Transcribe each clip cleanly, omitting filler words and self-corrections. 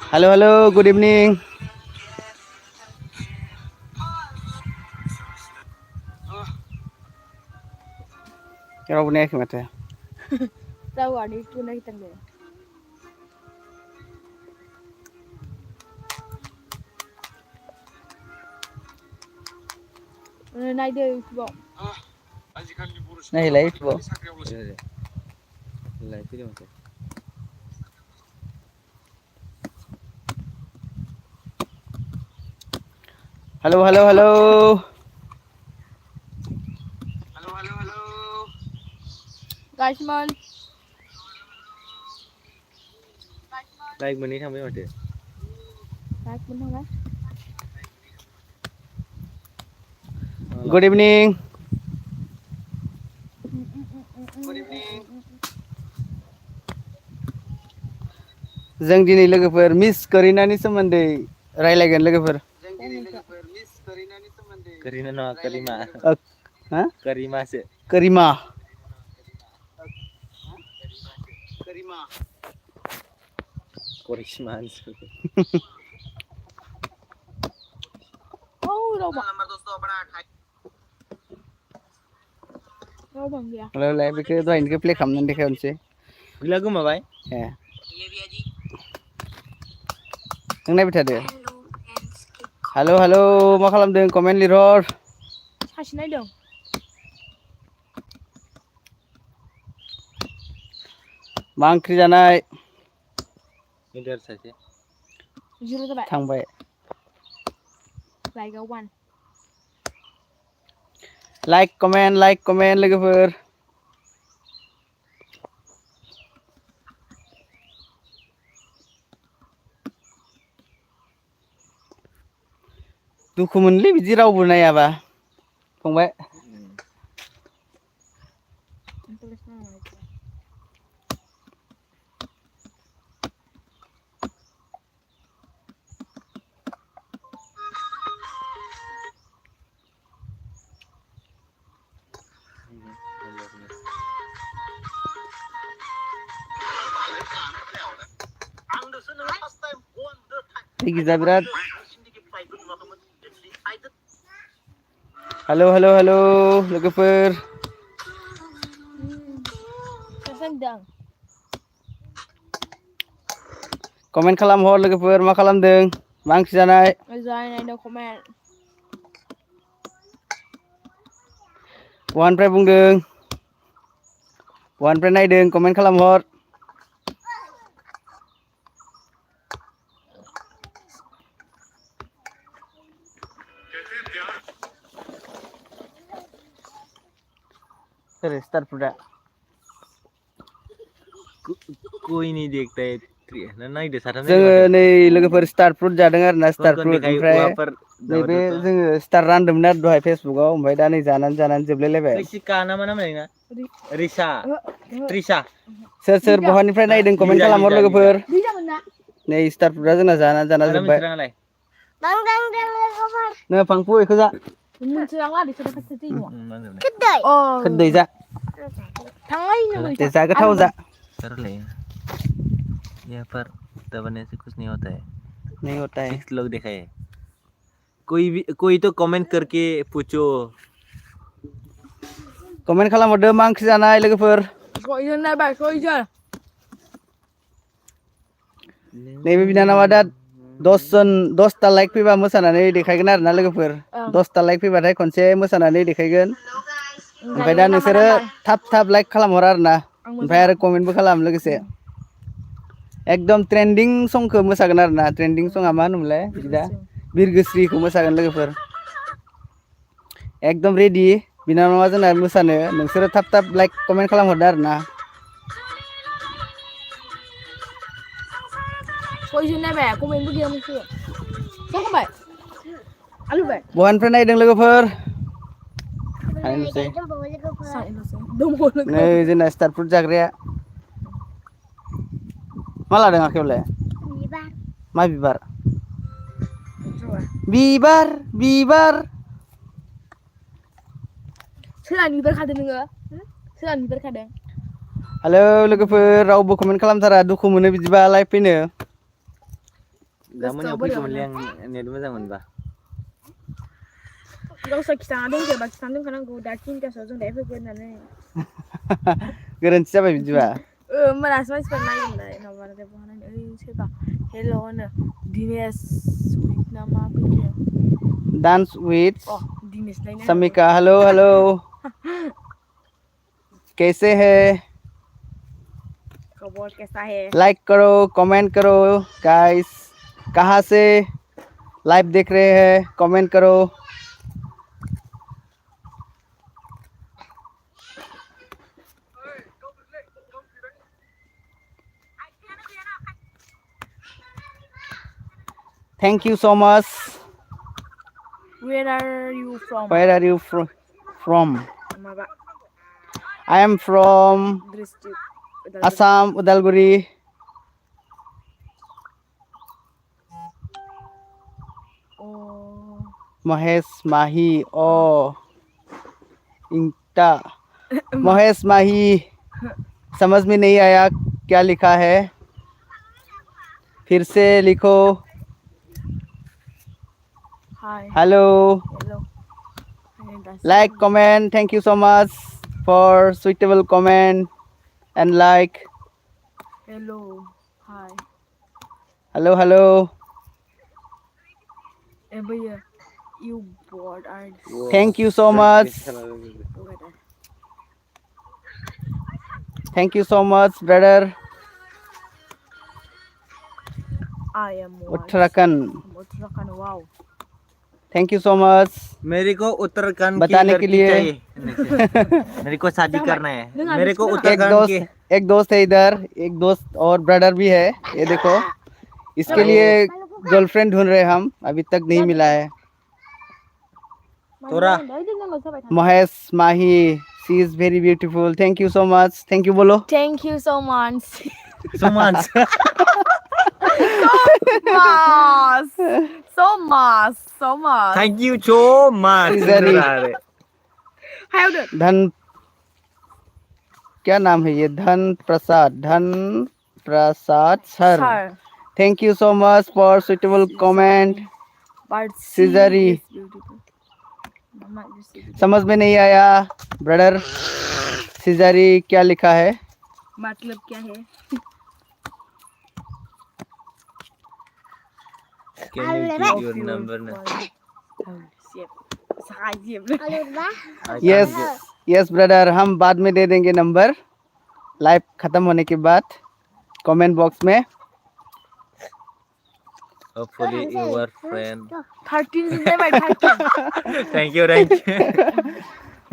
Halo, halo, good evening. Kau punya mata. Tahu ada itu naik tangga. Naik dia itu bom. Naik light bom. Light itu macam. Halo, halo, halo. Halo, halo, halo. Guys man. Like mana sampai macam. Guys man apa? Good evening. Good evening. जों दिनै लोगोफोर miss करिनानि सोमोन्दै रायलायगोन लोगोफोर। जों दिनै लोगोफोर miss करिनानि सोमोन्दै Karina no Karima. हा? Karima se. Karima. Karima. Karishma. Oh, đâu bang. Number दोस्तों अपना Đâu bang dia. Halo, लाइ बेखौ दहायनिखौ प्ले खालामनानै देखायनोसै। Gila gue mah bay. ए, ये भी है जी। नों नायबाय थादो। Halo, halo, मा खालामदों? कमेन्ट लिरहर। Saksi naik dong. मा ओंख्रि जानाय? Ini dari saja. Zero tu bang. थांबाय। Like a one. Like comment लोगोफोर। दुखु मोनलै बिदि रावबो नायाबा। फंबाय। Tulis nama itu. Giza berat. Halo, halo, halo, लोगोफोर। Sesendang. कमेन्ट खालामहर लोगोफोर मा खालामदों? मा ओंख्रि जानाय? Zain ada komen. बहानिफ्राय बुंदों? बहानिफ्राय नायदों? कमेन्ट खालामहर। सोर स्टार फुडा? कोई नहीं देखता है ना नहीं दे साथा जोङो नै लोगोफोर स्टार फ्रुट जादों आरो ना स्टार फ्रुट ओमफ्राय नैबे जोङो स्टार रानदोंमोन आरो दहाय फेसबुकाव ओमफ्राय दा नै जानानै जोबलायलायबाय। ना मा नाम ना रिसा त्रिसा सोर बहानिफ्राय नायदों कमेन्ट खालामहर लोगोफोर। Bisa mana? नै स्टार फ्रुटआ जोंना जाना जोबबाय। नो फांफु बेखौ जा। Mencerang lah di sana pasti tino. Kedai. Oh. खोरदै जा। Tangai nih दे जा गोथाव जा। कर ले यहाँ पर दबाने से कुछ नहीं होता है। नहीं होता है। 6 लोग देखा है। कोई तो कमेंट करके पूछो। कमेन्ट खालामहरदो मा ओंख्रि जानाय लोगोफोर। Soalnya nih bang, soalnya. नैबे बिनानावा दा 10ता लाइक फैबा मोसानानै देखायगोन आरो ना लोगोफोर। 10ता लाइक फैबाथाय खनसे मोसानानै देखायगोन। ओमफ्राय दा नोंसोरो थाब लाइक खालामहर आरो ना। ओमफ्राय आरो कमेन्टबो खालाम लोगोसे। एकदम ट्रेन्डिं संखौ मोसागोन आरो ना। ट्रेन्डिं सङा मा होनोमोनलाय बिदा? बिरगोस्रिखौ मोसागोन लोगोफोर। एकदम रेडि बिनानावा जोंना मोसानो। नोंसोरो थाब लाइक कमेन्ट खालामहरदो आरो ना। Soalnya nih bang, komen begini mesti. Siapa bang? Alu bang. बहानिफ्राय नायदों लोगोफोर? नै जोंना स्टार फ्रुट जाग्राया। मा लादों आखायावलाय? बिबार। मा बिबार? बिबार। Soalnya bibar kadang nggak? Soalnya bibar kadang. Halo लोगोफोर रावबो कमेन्ट खालामथारा दुखु मोनो बिदिबा लाइभ फैनो। Zamannya Gosobo Opi dong, kembali yang ini dulu zaman bah. Gak usah kita ngadeng ke bak sandung karena gue udah cinta soalnya udah efek nane. गोरोन्थि जाबाय बिदिबा Merasa masih pernah dah nomor teleponan siapa? Hello ne Dinesh nama apa dia? Dance with Oh Dinesh lainnya. समीका hello hello कैसे है Kabar कैसा है? Like करो comment करो गाइस कहाँ से लाइव देख रहे हैं कमेंट करो thank you so much Where are you from? Where are you from Maba I am from district. Assam Udalguri Oh Mahesh Mahi ओ इंटा महेश माही समझ में नहीं आया क्या लिखा है फिर से लिखो hi. Hello Hello. like comment thank you so much for suitable comment and like Hello. Hi. hello hello भैया you bored are thank you so much thank you so much brother I am what? Uttarakhand Uttarakhand. Wow. thank you so much मेरे को उत्तराखंड की बताने के लड़की लिए चाहिए मेरे को शादी करना है मेरे को एक उत्तराखंड की दोस्त है इधर एक दोस्त और ब्रदर भी है ये देखो इसके लिए गर्लफ्रेंड ढूंढ रहे हैं हम अभी तक नहीं मिला है तोरा Mahesh Mahi she is very beautiful thank you so much thank you बोलो Thank you so much. Suman Mas. So much. So much. thank you so much Very. How did? धन क्या नाम है ये Dhan Prasad sir Sir. Thank you so much for suitable comment But Caesari. she is beautiful. Mama is beautiful. समझ में नहीं आया brother सीजरी क्या लिखा है मतलब क्या है? can you give your number now yes yes brother हम बाद में दे देंगे नंबर लाइव खत्म होने के बाद कमेंट बॉक्स में hopefully your friend 13 is there, 13. thank you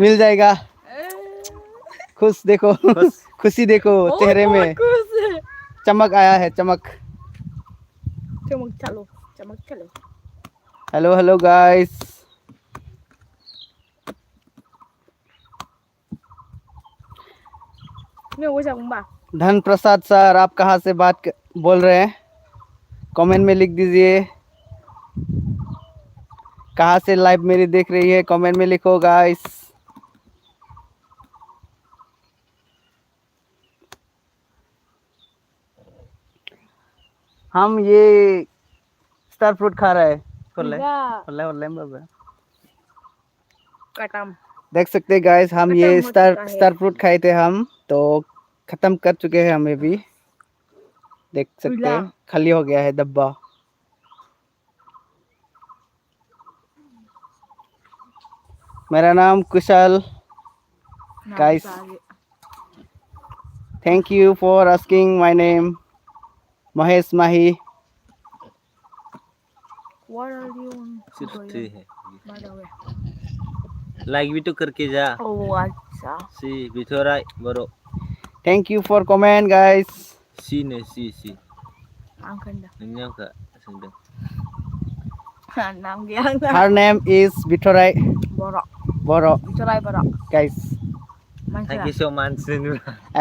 मिल जाएगा खुश देखो खुशी देखो चेहरे में चमक आया है चमक चमक चलो हेलो हेलो गाइस नहीं वो जाऊँ बा धन प्रसाद सर आप कहाँ से बोल रहे हैं कमेंट में लिख दीजिए कहाँ से लाइव मेरी देख रही है कमेंट में लिखो गाइस हम ये स्टार फ्रूट खा रहे हैं कटम देख सकते हैं गाइस हम खत्म ये हो चुका है। स्टार फ्रूट खाए थे हम तो खत्म कर चुके हैं हमें भी देख सकते हैं खाली हो गया है डब्बा मेरा नाम कुशल Guys. Thank you for asking my name Mahesh Mahi What are you on? सिर्फ है By the way. like भी तो करके जा Oh अच्छा si bicara baru thank you for comment guys si ne si angkanda ini enggak sedang नाम गया her name is Bithorai Borok Boro bicara borok guys thank you so much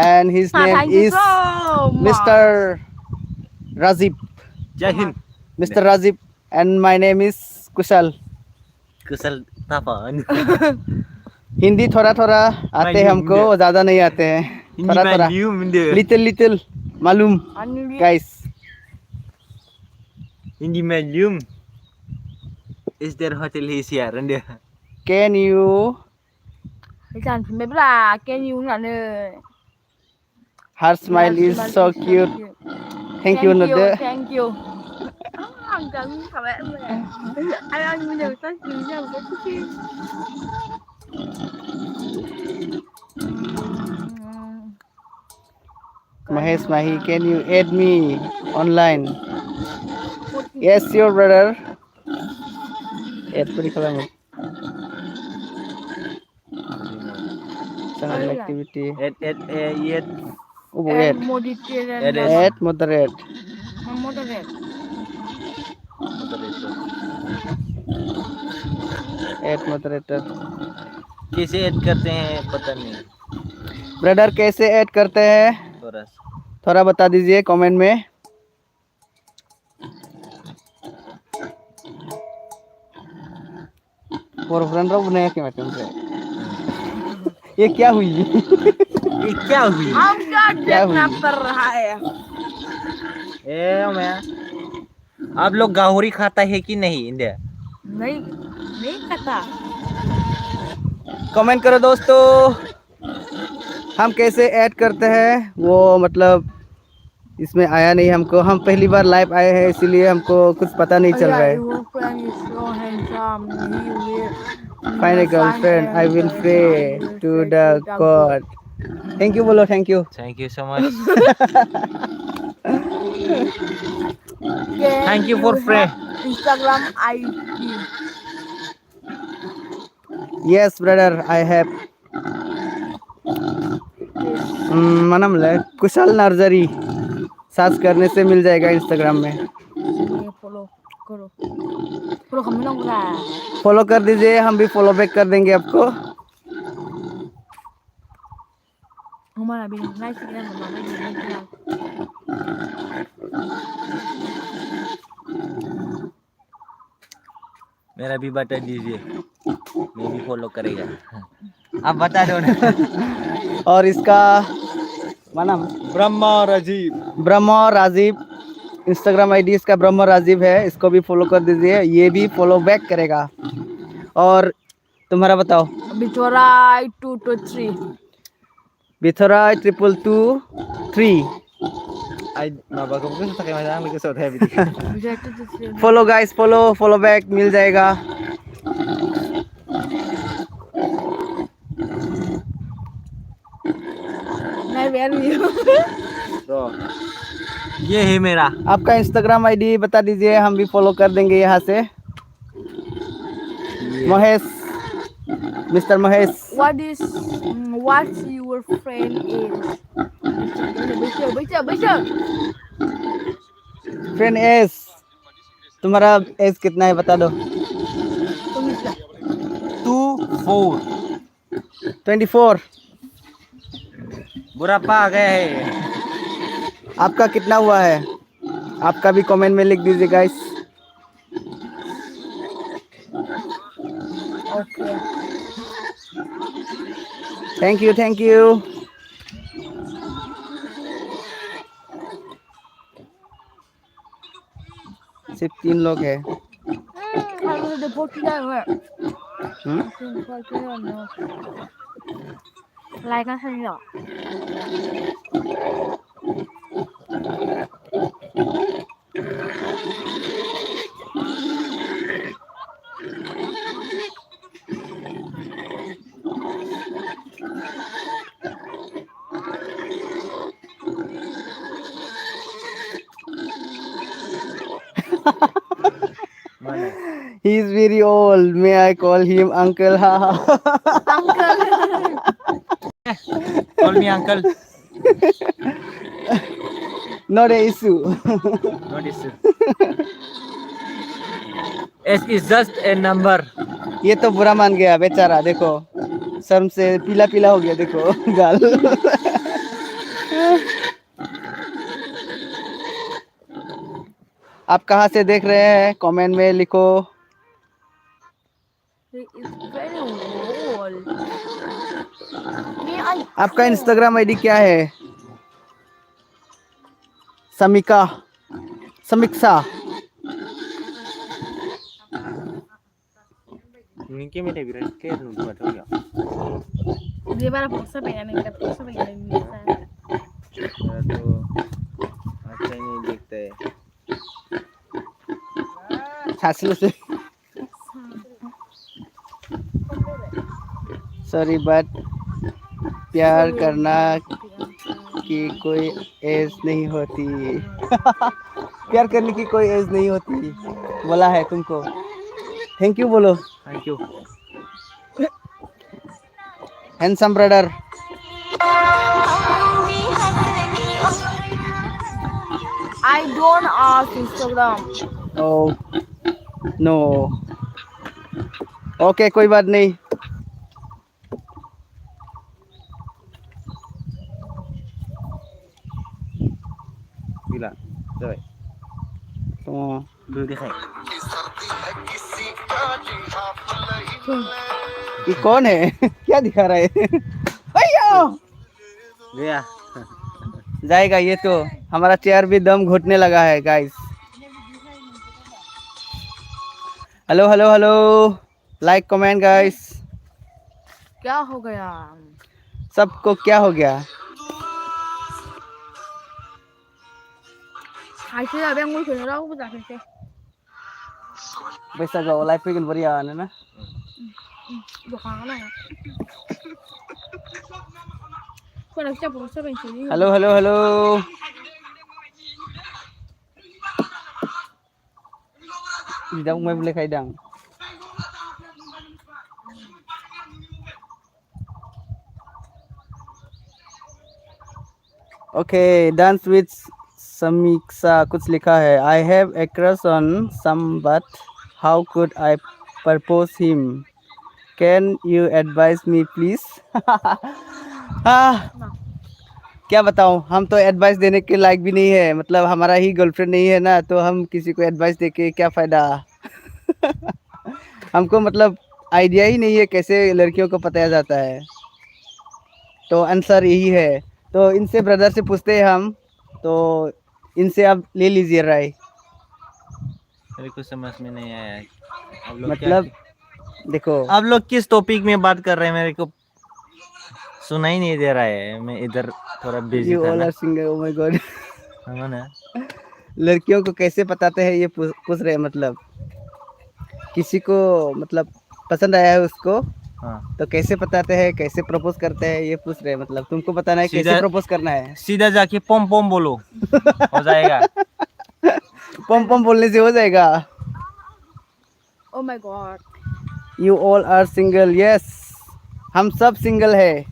and his name Thank you is so much. Mr. Razib Jai Hind Mr. Razib and my name is Kushal kesal apa Hindi थोड़ा थोड़ा आते हैं हमको ज्यादा नहीं आते हैं थोड़ा थोड़ा Malium dia लिटिल लिटिल मालूम Anu dia guys In the medium. Is there hotel is here and there? Can you? Cái chàng thì mấy bà can you là nè. Her smile is so cute. Thank you, Nade. Thank you. Anh cần cảm ơn mẹ. Anh bây giờ tắt gì nha một cái Mahesh Mahi, can you add me online? Yes, sure, brother. Add pretty kalam. Channel activity. Yet. Oh, add. Mediterranean. Add moderate. Moderate. Add moderator. कैसे add करते हैं पता नहीं brother कैसे add करते हैं थोड़ा बता दीजिए कमेंट में। बोयफ्रेंड रो बनाया क्या मैडम से ये क्या हुई ये क्या हुई हमका देखना पड़ रहा है। ए मैं आप लोग गाहरी खाता है कि नहीं इंडिया नहीं खाता। कमेंट करो दोस्तों हम कैसे ऐड करते हैं वो मतलब इसमें आया नहीं हमको हम पहली बार लाइव आए हैं इसीलिए हमको कुछ पता नहीं चल रहा है। Find a girlfriend I will pray to the God। Thank you बोलो thank you so much thank you for prayer Instagram ID। Yes brother I have मनम ले कुशल नर्सरी सर्च करने से मिल जाएगा इंस्टाग्राम में। फॉलो करो फॉलो हम लोग का फॉलो कर दीजिए हम भी फॉलो बैक कर देंगे आपको। हमारा भी लाइक करना हमारा मेरा भी बता दीजिए मैं भी फॉलो करेगा आप बता दो ना और इसका माना ब्रह्मा राजीव इंस्टाग्राम आईडी इसका ब्रह्मा राजीव है इसको भी फॉलो कर दीजिए ये भी फॉलो बैक करेगा। और तुम्हारा बताओ बिथोराई 223 बिथोराई 223 फॉलो गाइस फॉलो बैक मिल जाएगा। ये है मेरा आपका इंस्टाग्राम आईडी बता दीजिए हम भी फॉलो कर देंगे यहाँ से। Mahesh mister Mahesh what's your friend is friend age तुम्हारा एज कितना है बता दो। 24 बुढ़ापा आ गया है आपका कितना हुआ है आपका भी कमेंट में लिख दीजिए गाइस। ओके थैंक यू सिर्फ 3 लोग हैं। लाइक ना सही लो He is very old. May I call him uncle? Call me uncle Not a issue. not issue it is just a number ये तो बुरा मान गया बेचारा देखो शर्म से पीला पीला हो गया देखो गाल। आप कहाँ से देख रहे हैं कमेंट में लिखो। आपका इंस्टाग्राम आईडी क्या है? समीक्षा Mungkin may bilang kayak nunggu atau ya. Dia bara pulsa pengen yang pulsa pengen biasa. तो अच्छा ही नहीं दिखता है. छाछल से सॉरी बट प्यार करना की कोई एज नहीं होती. प्यार करने की कोई एज नहीं होती बोला है तुमको. थैंक यू बोलो. Thank you. Handsome brother. I don't ask Instagram. Oh no. Okay कोई बात नहीं. Bila. Coba. तो Dulu dikai. ये कौन है? क्या दिखा रहा है? भैया Dia. जाएगा ये तो. हमारा चेयर भी दम घुटने लगा है guys. Hello hello hello. Like comment guys. क्या हो गया? सबको क्या हो गया? Hai thế là bên ngôi trường đâu bây giờ thế? पैसा जाओ लाइफ पे गन बढ़िया आने ना. Được hàng này. Con được cho pulsa bên sini. Hello hello hello. Tidak mau boleh kaidang. Okay, dance with समीक्षा कुछ लिखा है. I have a crush on some but how could I propose him? Can you advise me please? क्या बताऊं, हम तो advice देने के लायक भी नहीं है. मतलब हमारा ही गर्लफ्रेंड नहीं है ना, तो हम किसी को एडवाइस देके क्या फ़ायदा. हमको मतलब आइडिया ही नहीं है कैसे लड़कियों को बताया जाता है. तो आंसर यही है. तो इनसे ब्रदर से पूछते हैं हम. तो इनसे आप ले लीजिए राय. मेरे को समझ में नहीं आया. आप लोग मतलब देखो, आप लोग किस टॉपिक में बात कर रहे हैं मेरे को सुना ही नहीं दे रहा है. मैं इधर थोड़ा बिजी यू था ऑल ना. Are single. Oh my God. है ना. लड़कियों को कैसे बताते हैं ये पूछ रहे हैं. मतलब किसी को मतलब पसंद आया है उसको, हाँ. तो कैसे बताते हैं, कैसे प्रपोज करते हैं ये पूछ रहे हैं. मतलब तुमको बताना है कैसे सीधा- प्रपोज करना है. सीधा जाके पम पम बोलो हो जाएगा. पम पम बोलने से हो जाएगा. Oh my god. You all are single. Yes, हम सब सिंगल है.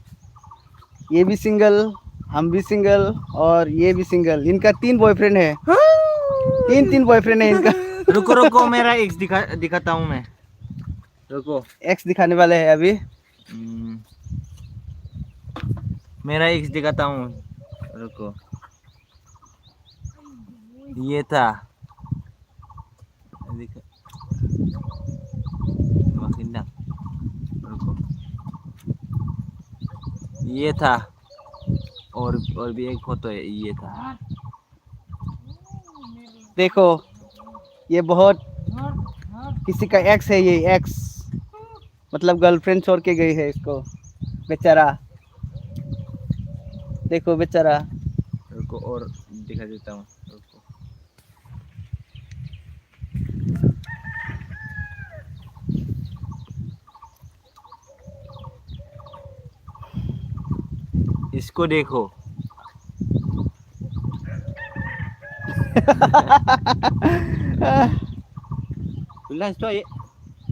ये भी सिंगल, हम भी सिंगल, और ये भी सिंगल. इनका 3 बॉयफ्रेंड है. तीन बॉयफ्रेंड है इनका. रुको रुको मेरा एक्स दिखाता हूँ मैं. रुको. एक्स दिखाने वाले हैं अभी. मेरा एक्स दिखाता हूँ. रुको. ये था. makin dah. रुको. ये था और भी एक फोटो है. ये था. देखो ये बहुत किसी का एक्स है. ये एक्स मतलब गर्लफ्रेंड छोड़ के गई है इसको. बेचारा, देखो बेचारा. रुको और दिखा देता हूँ. रुको. इसको देखो.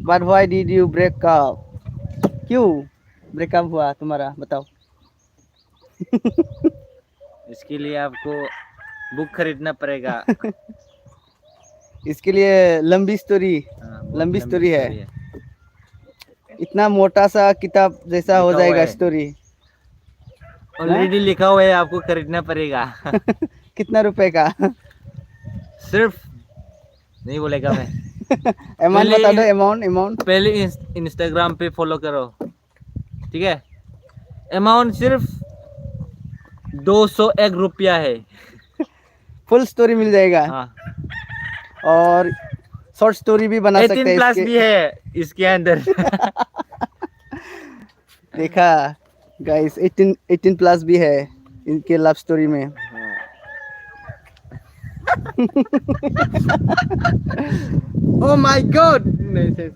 But why did you break up? क्यों ब्रेकअप हुआ तुम्हारा, बताओ. इसके लिए आपको बुक खरीदना पड़ेगा. इसके लिए लंबी स्टोरी. हाँ, बहुत लंबी स्टोरी है. है. इतना मोटा सा किताब जैसा हो लिखा हुआ जाएगा है. स्टोरी. ऑलरेडी लिखा हुआ है. आपको खरीदना पड़ेगा. कितना रुपए का? सिर्फ नहीं बोलेगा मैं. अमाउंट पहले- बता दो. अमाउंट पहले इंस्टाग्राम पे फॉलो करो. ठीक है. अमाउंट सिर्फ 201 रुपया है. फुल स्टोरी मिल जाएगा. हाँ. और शॉर्ट स्टोरी भी बना सकते 18 हैं प्लस इसके। भी है इसके अंदर। देखा गाइस, 18 प्लस भी है इनके लव स्टोरी में। Oh my god.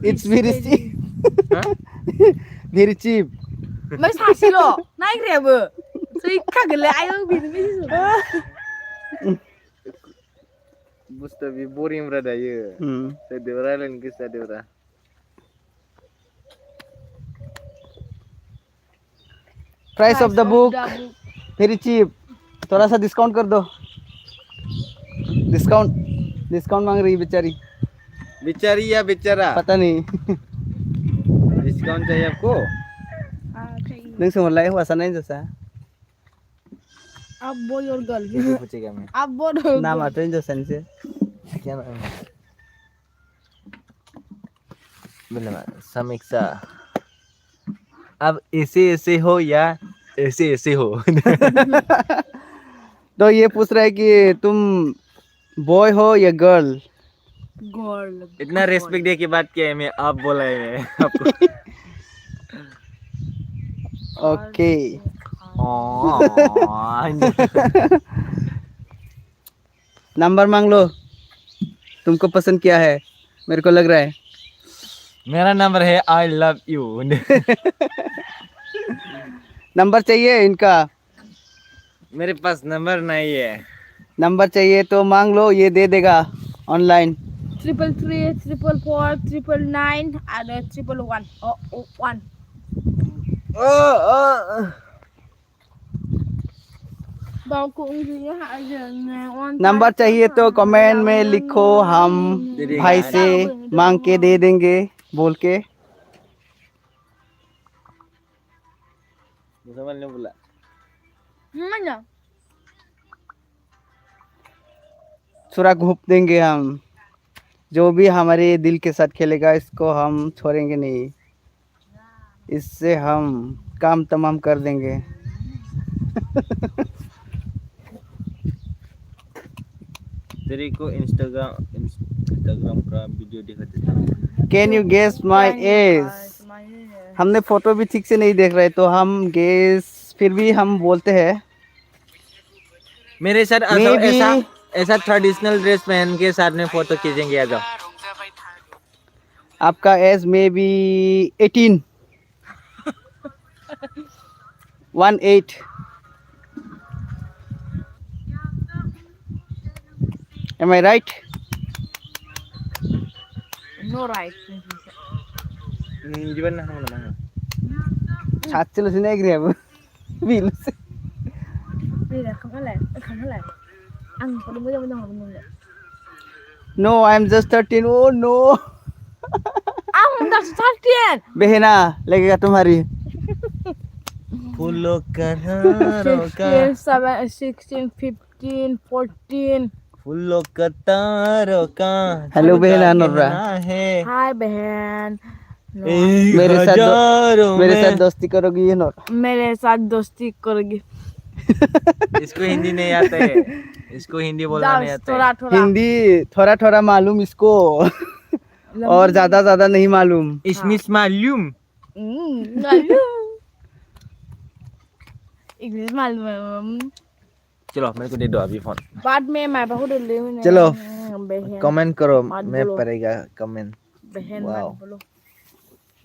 It's very very cheap. ไม่สาสิหรอกน่าเกลียดเบอร์ซื้อข้ากันเลยไอ้เอิงบินไม่ที่สุด Mustafi boring berada ya. Sedora lain ke sedora. Price of the book very cheap, थोड़ा सा डिस्काउंट कर दो। डिस्काउंट डिस्काउंट मांग रही बेचारी, Bicara ya bicara. पता नहीं। Diskon चाहिए आपको? नों सोंहरलाय हौवासा नायनजोसा अब बोल और गर्ल Itu पूछेगा मैं. अब बोल और नामाथ' हिनजावसानिसो। क्या नाम है? बोलना समीक्षा। अब ऐसे ऐसे हो या ऐसे ऐसे हो। तो ये पूछ रहा है कि तुम बॉय हो या गर्ल। गर्ल इतना रेस्पेक्ट दे के बात किया है मैं, आप बोला है मैं आपको। ओके नंबर मांग लो, तुमको पसंद क्या है मेरे को लग रहा है। मेरा नंबर है आई लव यू। नंबर चाहिए इनका, मेरे पास नंबर नहीं है। नंबर चाहिए तो मांग लो, ये दे देगा online. 333 444 999 ada 111 1 bao cũng gì hạ giờ number चाहिए तो कमेंट में लिखो, हम भाई से मांग के दे देंगे बोल के। मुसलमान ने बोला mana छुरा घूप देंगे हम, जो भी हमारे दिल के साथ खेलेगा इसको हम छोड़ेंगे नहीं, इससे हम काम तमाम कर देंगे। तेरे को इंस्टाग्राम का वीडियो दिखा देता हूँ। Can you guess my age. हमने फोटो भी ठीक से नहीं देख रहे तो हम गेस फिर भी हम बोलते हैं। मेरे साथ Maybe- ऐसा ट्रेडिशनल ड्रेस पहन के साथ में फोटो खींचेंगे, आ जाओ। आपका एज में B 18 18। Am I right? no right Gimana nama? सात sini aja ya bu. Bilus. đây là không có lại ăn có đúng không đâu không được No, I'm just 13. Oh no. ăn đã start tiền Behena, लगेगा तुम्हारी। फूलों का तारों का 15 16 15 14 फूलों का तारों का Hello बहना नोरा। है hai बहन मेरे साथ दोस्ती करोगी ये नोरा। मेरे साथ दोस्ती करोगी इसको हिंदी नहीं आता है, इसको हिंदी बोलना नहीं आता है। थोड़ा थोड़ा हिंदी थोड़ा थोड़ा मालूम इसको और ज्यादा नहीं मालूम। इसमिस मालूम। मालूम इंग्लिश मालूम चलो मेरे को दे दो अभी फोन। बाद में मैं बहुत ले चलो बहन कमेंट करो, मत मैं बोलो। पढ़ेगा कमेंट। बहन वाओ। मत बोलो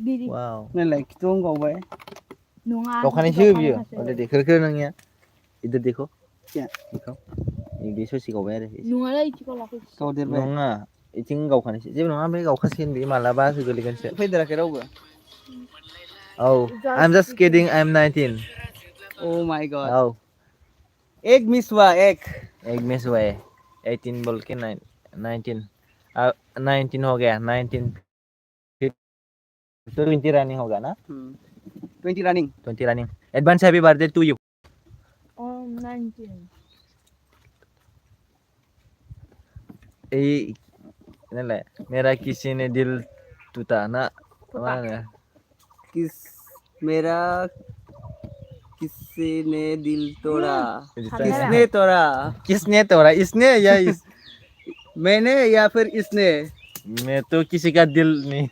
दीदी वाओ नहीं लाइक तुम कहो भाई नुंगा kau kan sih view udah deh kira nangnya itu देखो क्या देखो ini dia sih kau bayar deh नुंगा lagi cikgu laku kau dir भाई nonga itu kau kan sih jadi nonga mereka kau kasihin bi malah bahas segala sih. फिर इधर के रहोगे। Oh I'm just kidding, I'm 19. Oh my god, Oh एक miss हुआ एक। एक miss हुआ है 18 बोल के 19 19 हो गया 19 तो 20 रनिंग होगा ना 20 running 20 running advance happy birthday to you. oh 19 ini lah मेरा किसी ने दिल टूटा ना mana किस मेरा किसी ने दिल तोड़ा, किसने तोड़ा, किसने तोड़ा इसने या इस मैंने या फिर इसने। मैं तो किसी का दिल नहीं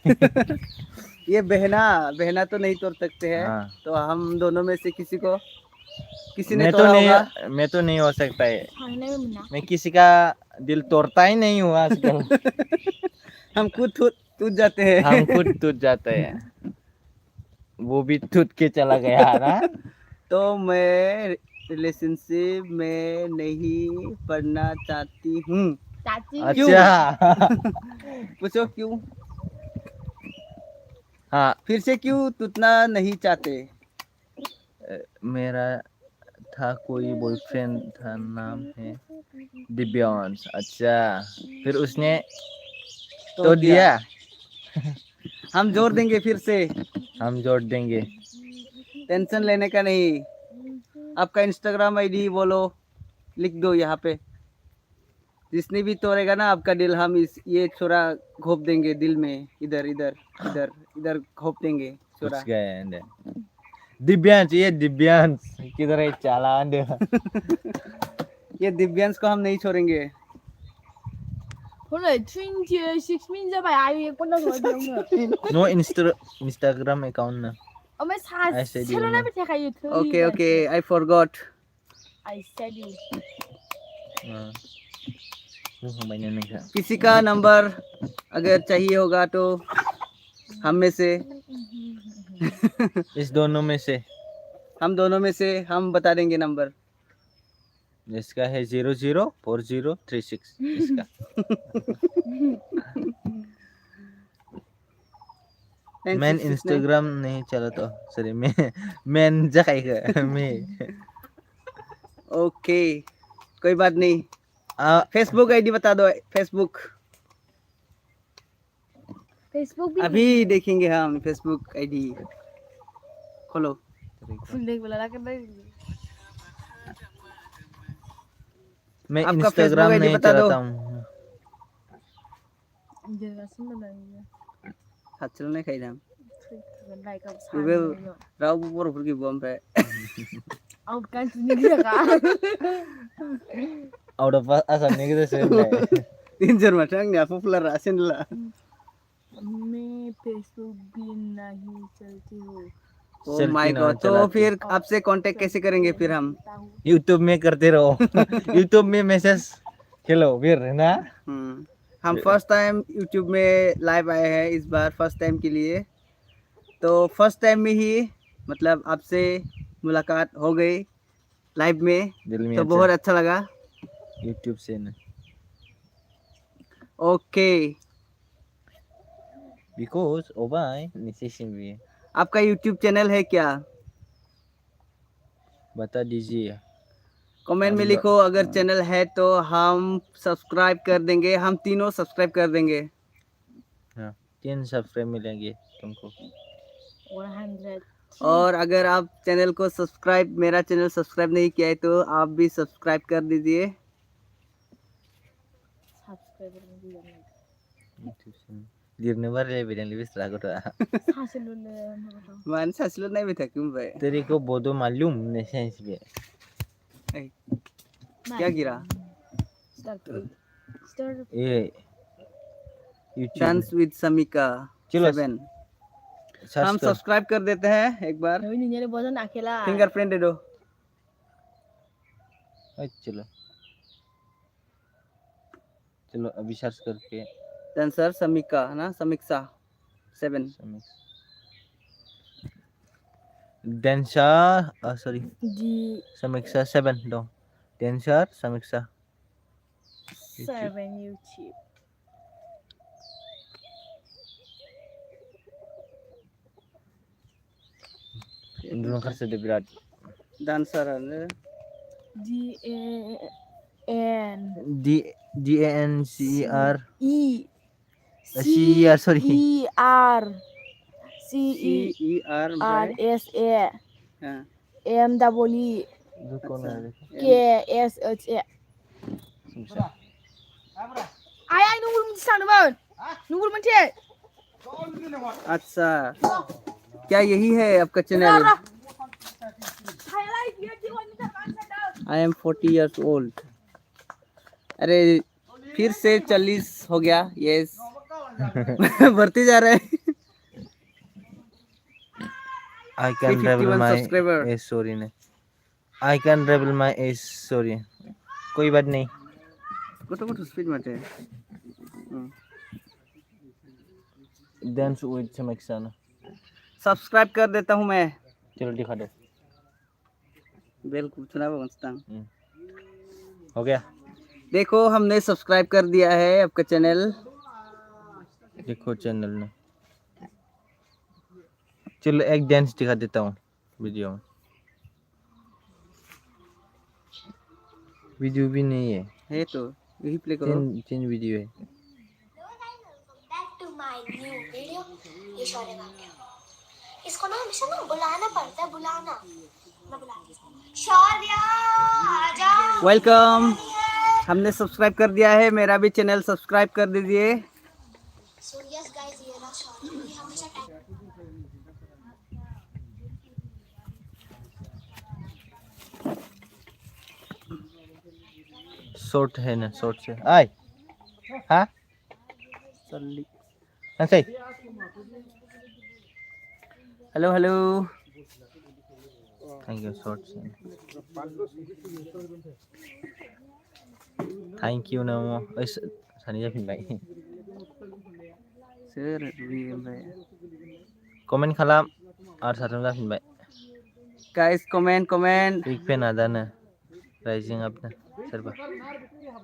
ये बहना तो नहीं तोड़ सकते हैं। हाँ। तो हम दोनों में से किसी ने मैं तो तोड़ा नहीं होगा। मैं तो नहीं हो सकता है। हाने में ना मैं किसी का दिल तोड़ता ही नहीं हूँ आजकल। हम खुद टूट जाते हैं। हम खुद टूट जाते हैं, वो भी टूट के चला गया ना। तो मैं रिलेशनशिप में नहीं पढ़ना चाहती हूँ। चाची अच्छा। पूछो क्यों? हाँ, फिर से क्यों टूटना नहीं चाहते? मेरा था कोई बॉयफ्रेंड था, नाम है दिव्यांश। अच्छा, फिर उसने तो दिया। हम जोड़ देंगे फिर से। हम जोड़ देंगे। टेंशन लेने का नहीं। आपका इंस्टाग्राम आईडी बोलो, लिख दो यहाँ पे। जिसने भी तोड़ेगा ना आपका दिल, हम ये छोरा घोप देंगे दिल में, इधर इधर इधर इधर घोप देंगे कुछ छोरा। गया अंदर। दिव्यांश, ये दिव्यांश किधर है, चाला अंदर। ये दिव्यांश को हम नहीं छोड़ेंगे। 后来春节6min จะไปอายุคนละคนเดียวเนี่ย नो इंस्टाग्राम अकाउंट ना। เอาไม่ซา ऐसे เชื่อแล้วไม่ใช่ใครอยู่เธอ okay okay, I forgot. I said you हाँ। वो मैंने नहीं कहा। किसी का नंबर अगर चाहिए होगा तो हम में से इस दोनों में से हम दोनों में से हम बता देंगे नंबर। जिसका है 004036 इसका। मैं इंस्टाग्राम नहीं चलाता, सॉरी। मैं जाएगा मैं। ओके, कोई बात नहीं। फेसबुक आईडी बता दो। फेसबुक Facebook भी अभी देखेंगे हम। फेसबुक आईडी खोलो। फुल देख बोला कर दे मैं आपका इंस्टाग्राम Facebook ID नहीं बता दो। चलाता हूँ। जरा सुन ना ये हाथ चलो नहीं खाई नाम। ได้กับสา เวลเราบริสุทธิ์บอมไป เอาการจริงๆค่ะ Out of asal nih kita sebenarnya. Tinjau macamnya populer asin lah. मैं फेसबुक भी नहीं चलती हूँ ओह माय गॉड, तो फिर आपसे कांटेक्ट कैसे करेंगे फिर हम? YouTube में करते रहो। YouTube में मैसेज खेलो फिर, है ना? हम फर्स्ट टाइम YouTube में लाइव आए हैं इस बार, फर्स्ट टाइम के लिए। तो फर्स्ट टाइम में ही मतलब आपसे मुलाकात हो गई लाइव में, तो बहुत अच्छा लगा। YouTube से ना। ओके, Because oh bye, नीचे भी है। आपका YouTube चैनल है क्या? बता दीजिए। कमेंट में लिखो अगर चैनल है तो हम सब्सक्राइब कर देंगे। हम तीनों सब्सक्राइब कर देंगे। हाँ, 3 सब्सक्राइब मिलेंगे तुमको। 100 और अगर आप चैनल को सब्सक्राइब, मेरा चैनल सब्सक्राइब नहीं किया है तो आप भी सब्सक्राइब कर दीजिए। Dirne बार ले बिरन लिविस लागो तो। मान सासलो नहीं बैठा क्यों भाई? तेरे को बोधो मालूम नहीं सेंस भी। क्या गिरा? ये YouTube डांस विद समीका चलो 7। हम सब्सक्राइब कर देते हैं एक बार। Tapi ini nyari bosan akhirnya. Fingerprint दे दो। चलो चलो अभी सर्च करके। डांसर समीका है ना, समीक्षा 7। Dancer, sorry, Di Samixa 7 dong. Dancer, Samixa. 7 YouTube. Dulu kan sudah berat. Dancer है DANCER. CER sorry. CER CER MWE KSHE. Ayah nunggu di sana bang. Nunggu macam. अच्छा, क्या यही है आपका channel? I am 40 years old। अरे फिर से 40 हो गया। यस, बढ़ती जा रहा है। I can reveal 351 my subscriber। age story ने I can reveal my age story कोई बात नहीं Kutu speed mate। dance with Chamaksana subscribe कर देता हूँ मैं। चलो दिखा दो बेल को सुना बंसता। हो गया देखो हमने सब्सक्राइब कर दिया है आपका चैनल। देखो चैनल में चलो एक डांस दिखा देता हूँ वीडियो में वीडियो भी नहीं है तो यही प्ले करो। तीन वीडियो है back to my new video. ये शौर्य वाक्य इसको ना हमेशा ना बुलाना पड़ता है बुलाना मैं बुलाती हूँ शौर्य आजा वेलकम। हमने सब्सक्राइब कर दिया है मेरा भी चैनल सब्सक्राइब कर दीजिए। सो यस गाइस ये रहा शौर्य ये हमेशा टाइम शॉर्ट है ना शॉर्ट से आय हाँ ऐसे हेलो हेलो। थैंक यू शॉर्ट से थैंक यू नमो सानी जाफिनबाय सोर ओमफ्राय कमेन्ट खालाम आरो साथाम जाफिनबाय गाइस कमेन्ट। बिग फेन आदानो राइजिं आपनो सोरबा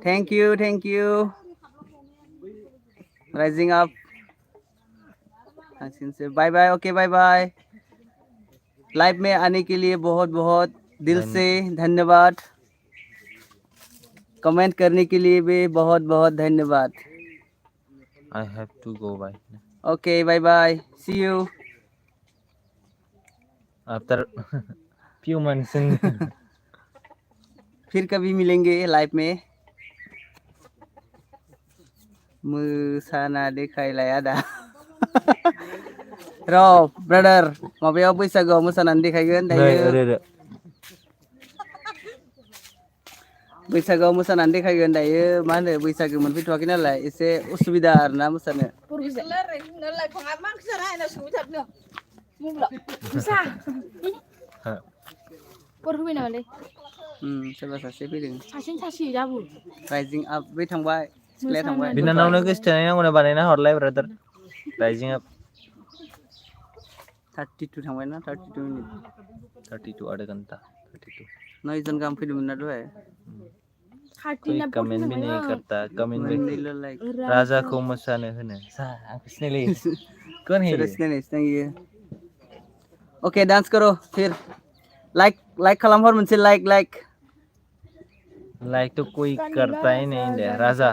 थैंक यू राइजिंग अप। से bye bye. Okay bye bye. Live में आने के लिए बहुत बहुत दिल से धन्यवाद। कमेंट करने के लिए भी बहुत बहुत धन्यवाद। I have to go bye okay bye bye see you after few months फिर कभी मिलेंगे लाइव में। मोसाना देखायलाय आदा। र ब्रादार माबायाव बैसागोआव मोसानानै देखायगोन दायो। बैसागोआव मोसानानै देखायगोन दायो मा होनो बैसागो मोनफैथ'वाखै नालाय एसे उसुबिदा आरोना मोसानो। सोरबा सासे फैदों राइजिं आप बै थांबाय सिख्लाया थांबाय। बिनानावनो गोसोथोनाय नांगौना बानायना हरलाय ब्रादार राइजिं आप 32 थांबाय ना 32 मिनिट 32 आधा घंटा 32 9 जन गाहाम फैदोंमोन ना दहाय। कोई कमेंट भी नहीं करता कमेंट भी मोननैल' लाइक। राजा को मोसानो होनो आंखौ सिनायलायो कौन है सोर सिनायो। ओके डांस करो फिर लाइक खालामहर मोनसे लाइक लाइक तो कोई करता ही नहीं है राजा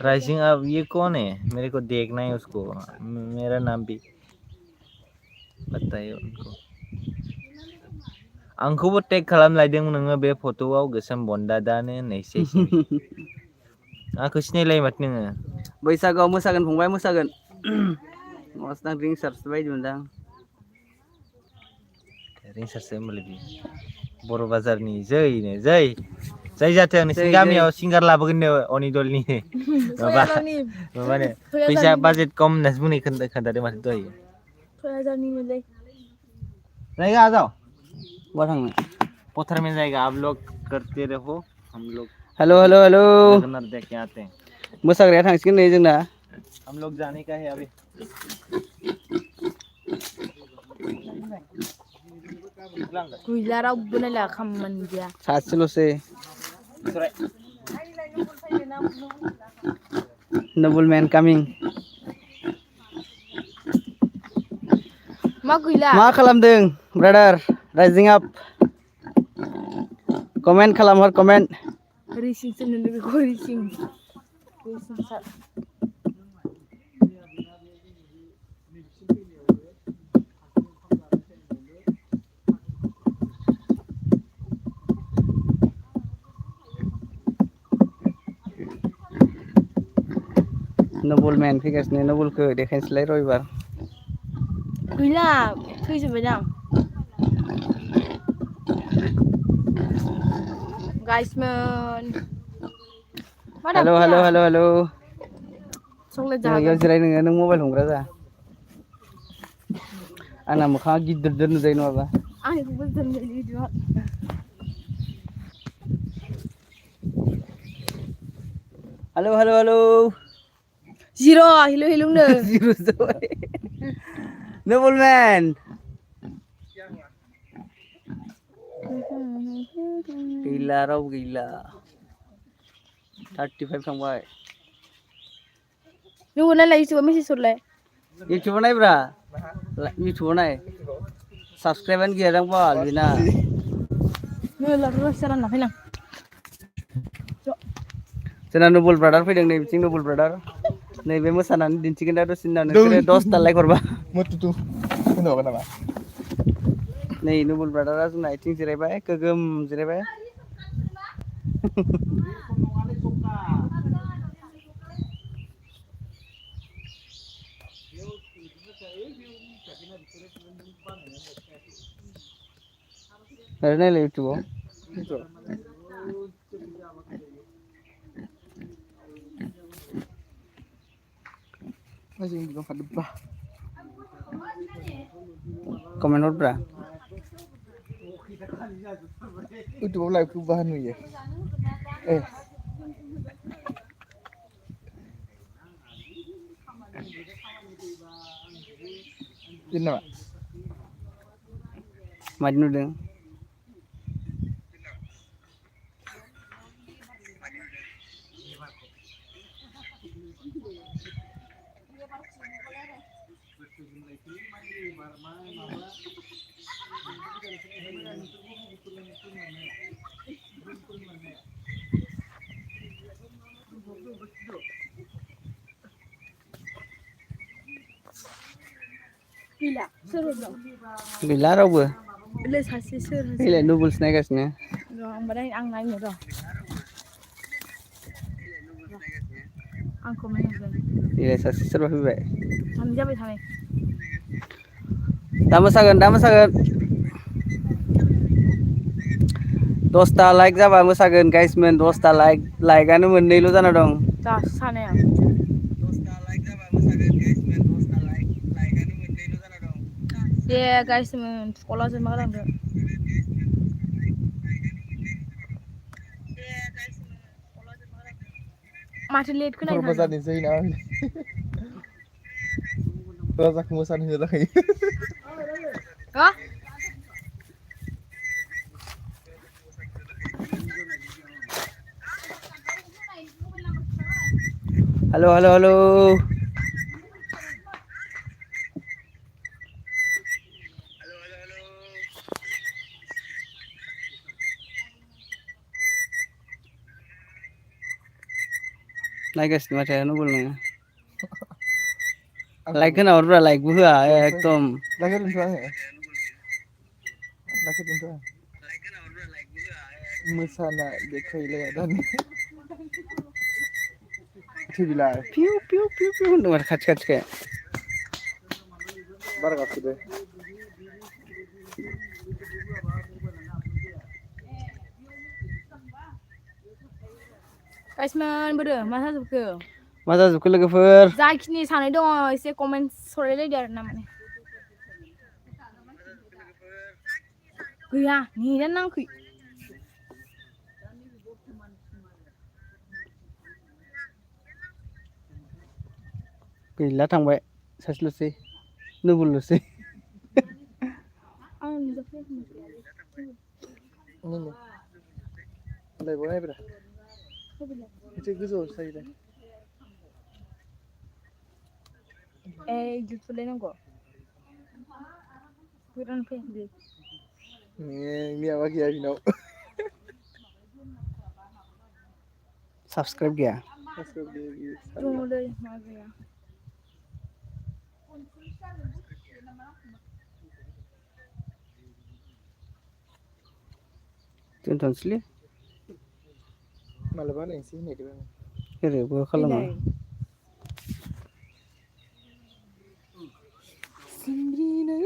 राइजिंग अब ये कौन है मेरे को देखना है उसको मेरा नाम भी बताइए उनको आंखौबो टेग खालामलायदों नोङो बे फट'आव गोसोम बन्दादानो होननायसै आंखौ सिनायलायो माथो नोङो बैसागोआव मोसागोन फंबाय मोसागोन। मस्त आं रिंसार्स बायदि मोनदां। रिंसारसो होमबालाय बि बर' बाजारनि जैनो जै जाथों नोंसिनि गामियाव सिंगार लाबोगोन नो अनिदलनि माबानो फैसा बाजेट कम होननासो बुंनाय खोन्थादों माथो दहाय। जाएगा आ जाओ बहा थांनो पत्थर में जाएगा आप लोग करते रहो हम लोग हेलो जगन्नाथ देख के आते हैं मोसाग्राया थांसिगोन नै जोंना। हम लोग जाने का है अभी गैला रावबो नायला खामानि गैया सासेल'सै नबल मैन कामिं। मा गैला मा खालामदों ब्रादार राइजिं आप कमेन्ट खालामहर कमेन्ट। रिसिंसो नुनो बेखौ रिसिं सार नबल मैन फैगासिनो नबलखौ देखायनोसैलाय रबिबार। गैला थैजोब्बायदां गाइसमोन हेलो। चकलेट याव जागोन जिराय नोङो नों मबाइल हमग्रा जा आंना मोखाङा गिदिर नुजायो नङाबा आंनिखौबो दोननो बिदिबा हेलौ जिर' हेलौ हेलौनो जिर' जाबाय नबलमेन गैला रावबो गैला 35 थांबाय नों हरलाय इउटुबाव मेसेज हरलाय इउटुबाव नायब्रा इउटुबाव नाय साबसक्राइबानो गैया दां बाल बेना नै लादुरा रानना फैलां जोंना नबल ब्रादार फैदों नै बिथिं नबल ब्रादार नैबे मोसानानै दिन्थिगोन दा दसेनि उनाव नोंसोरो 10 लाइक हरबा नै नबल ब्रादारा जोंना आथिं जिरायबाय गोगोम जिरायबाय नायलाय इउटुबाव कमेन्ट हरब्रा इउटुबाव लाइभखौ बाहा नुयो ए बिदि नामा मादि नुदों गैला सोर हरदों गैला रावबो लै सासे सोर फैलाय नुडल्स नायगासिनो र' होमबालाय आं नायनो र' आं कमेन्ट हरगोन फैलाय सासे सोरबा फैबाय सानै जाबाय थानाय दा मोसागोन 10टा लाइक जाबा मोसागोन गाइसमोन 10टा लाइकआनो मोननैल' जाना दं दासो सानाया 10टा लाइक जाबा मोसागोन गाइसमोन 10टा लाइकआनो मोननैल' जाना दं दे गाइसमोन थुखला जोबना गालांदो माथो लेट खोनायो थांदों बाजारनि जै ना राजाखौ मोसानो होनो थाखाय हा हेलौ नायगासिनो माथो नबल नोङो लाइक होना हरब्रा लाइकबो होआ एकदम मोसाना देखायलाया दानि पिउ होनदों माथो खाथि बारा गाबसोदो गाइसमोन बोरो मा जाजोबखो मा जाजोबखो लोगोफोर जाखिनि सानै दङ एसे कमेन्टस हरलायलायदो आरो ना माने गैया नेटानो नाङाखै गैला थांबाय सासेल'सै नबलल'सै आं नुजाफैयाखै लाइभआव नायब्रा एसे गोजौआवसो थायो दा ए इदिट थुलायनांगौ फैरानो फैयाखैलै माबा गैया बिनाव साबसक्राइब गैया दङलै मा गैया दोनथ'नोसैलै मालाबा नायनोसै होननायदों आं ओरैबो खालामा फैलाय